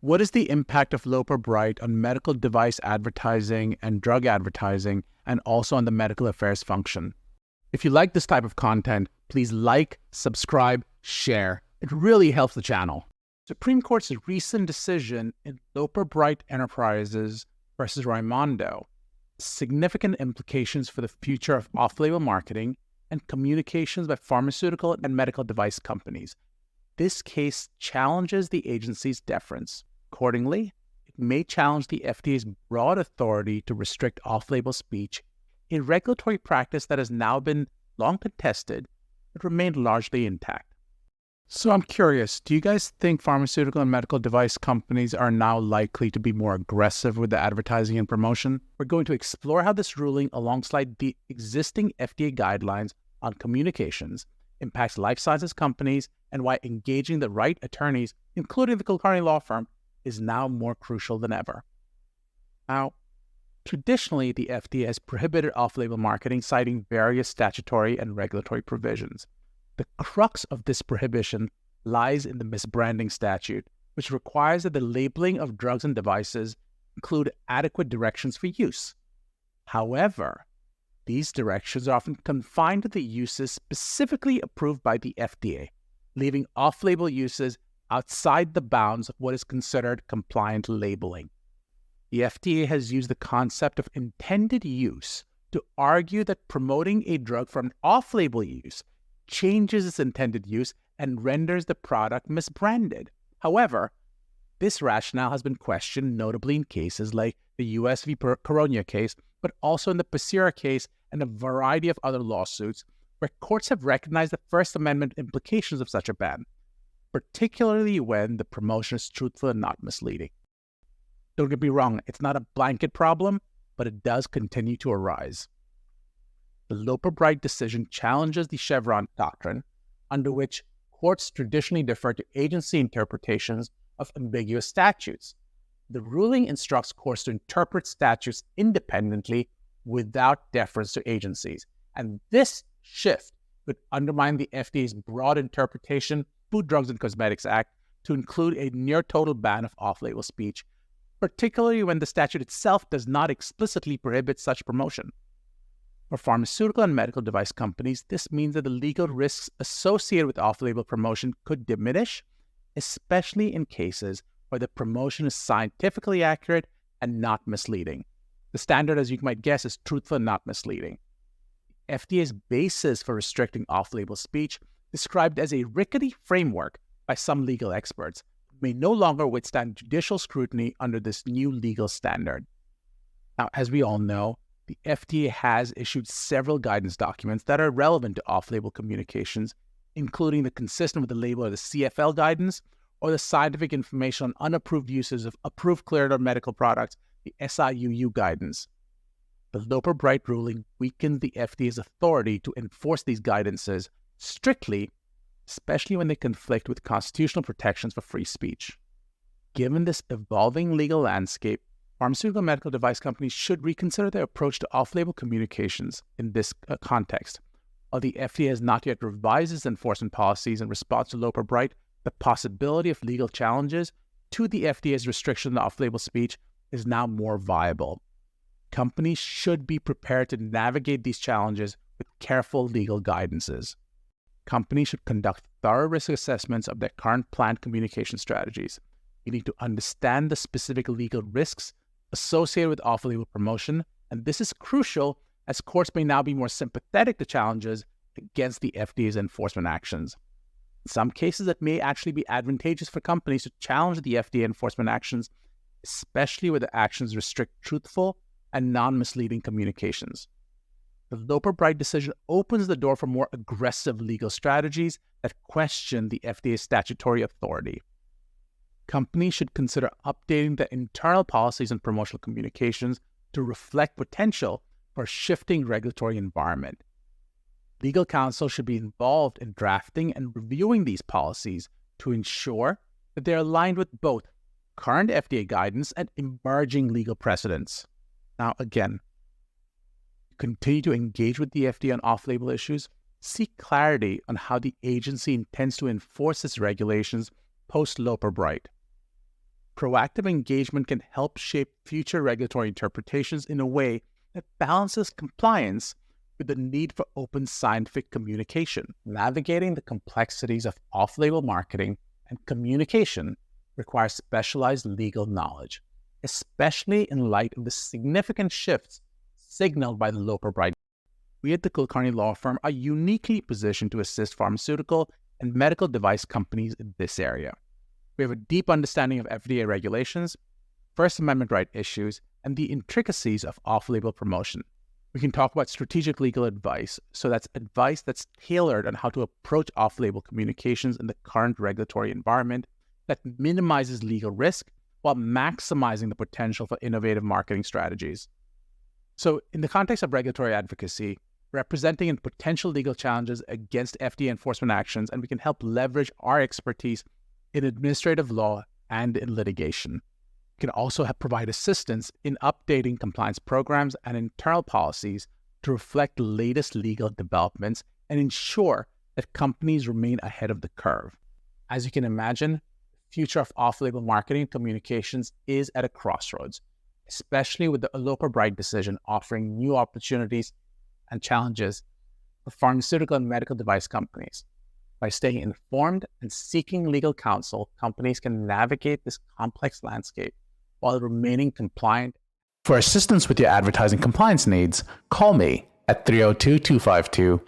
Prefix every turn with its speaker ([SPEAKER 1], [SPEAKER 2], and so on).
[SPEAKER 1] What is the impact of Loper Bright on medical device advertising and drug advertising, and also on the medical affairs function? If you like this type of content, please like, subscribe, share. It really helps the channel. Supreme Court's recent decision in Loper Bright Enterprises versus Raimondo has significant implications for the future of off-label marketing and communications by pharmaceutical and medical device companies. This case challenges the agency's deference. Accordingly, it may challenge the FDA's broad authority to restrict off-label speech, a regulatory practice that has now been long contested but remained largely intact. So I'm curious, do you guys think pharmaceutical and medical device companies are now likely to be more aggressive with the advertising and promotion? We're going to explore how this ruling, alongside the existing FDA guidelines on communications, impacts life sciences companies and why engaging the right attorneys, including the Kulkarni law firm, is now more crucial than ever. Now, traditionally, the FDA has prohibited off-label marketing, citing various statutory and regulatory provisions. The crux of this prohibition lies in the misbranding statute, which requires that the labeling of drugs and devices include adequate directions for use. However, these directions are often confined to the uses specifically approved by the FDA, leaving off-label uses outside the bounds of what is considered compliant labeling. The FDA has used the concept of intended use to argue that promoting a drug for an off-label use changes its intended use and renders the product misbranded. However, this rationale has been questioned, notably in cases like the US v. Coronia case, but also in the Pacira case and a variety of other lawsuits where courts have recognized the First Amendment implications of such a ban, particularly when the promotion is truthful and not misleading. Don't get me wrong, it's not a blanket problem, but it does continue to arise. The Loper Bright decision challenges the Chevron doctrine, under which courts traditionally defer to agency interpretations of ambiguous statutes. The ruling instructs courts to interpret statutes independently without deference to agencies, and this shift could undermine the FDA's broad interpretation Food, Drugs, and Cosmetics Act to include a near-total ban of off-label speech, particularly when the statute itself does not explicitly prohibit such promotion. For pharmaceutical and medical device companies, this means that the legal risks associated with off-label promotion could diminish, especially in cases where the promotion is scientifically accurate and not misleading. The standard, as you might guess, is truthful and not misleading. FDA's basis for restricting off-label speech, described as a rickety framework by some legal experts, may no longer withstand judicial scrutiny under this new legal standard. Now, as we all know, the FDA has issued several guidance documents that are relevant to off-label communications, including the consistent with the label of the CFL guidance or the scientific information on unapproved uses of approved cleared or medical products, the SIUU guidance. The Loper Bright ruling weakens the FDA's authority to enforce these guidances strictly, especially when they conflict with constitutional protections for free speech. Given this evolving legal landscape, pharmaceutical and medical device companies should reconsider their approach to off-label communications in this context. While the FDA has not yet revised its enforcement policies in response to Loper Bright, the possibility of legal challenges to the FDA's restriction on off-label speech is now more viable. Companies should be prepared to navigate these challenges with careful legal guidances. Companies should conduct thorough risk assessments of their current planned communication strategies. You need to understand the specific legal risks associated with off-label promotion, and this is crucial as courts may now be more sympathetic to challenges against the FDA's enforcement actions. In some cases, it may actually be advantageous for companies to challenge the FDA enforcement actions, especially where the actions restrict truthful and non-misleading communications. The Loper Bright decision opens the door for more aggressive legal strategies that question the FDA's statutory authority. Companies should consider updating their internal policies and promotional communications to reflect potential for a shifting regulatory environment. Legal counsel should be involved in drafting and reviewing these policies to ensure that they're aligned with both current FDA guidance and emerging legal precedents. Now, again, continue to engage with the FDA on off-label issues, seek clarity on how the agency intends to enforce its regulations post-Loper Bright. Proactive engagement can help shape future regulatory interpretations in a way that balances compliance with the need for open scientific communication. Navigating the complexities of off-label marketing and communication requires specialized legal knowledge, especially in light of the significant shifts signaled by the Loper Bright. We at the Kulkarni Law Firm are uniquely positioned to assist pharmaceutical and medical device companies in this area. We have a deep understanding of FDA regulations, First Amendment right issues, and the intricacies of off-label promotion. We can talk about strategic legal advice, so that's advice that's tailored on how to approach off-label communications in the current regulatory environment that minimizes legal risk while maximizing the potential for innovative marketing strategies. So in the context of regulatory advocacy, representing in potential legal challenges against FDA enforcement actions, and we can help leverage our expertise in administrative law and in litigation. We can also provide assistance in updating compliance programs and internal policies to reflect the latest legal developments and ensure that companies remain ahead of the curve. As you can imagine, the future of off-label marketing and communications is at a crossroads, especially with the Loper Bright decision offering new opportunities and challenges for pharmaceutical and medical device companies. By staying informed and seeking legal counsel, companies can navigate this complex landscape while remaining compliant. For assistance with your advertising compliance needs, call me at 302-252-6955.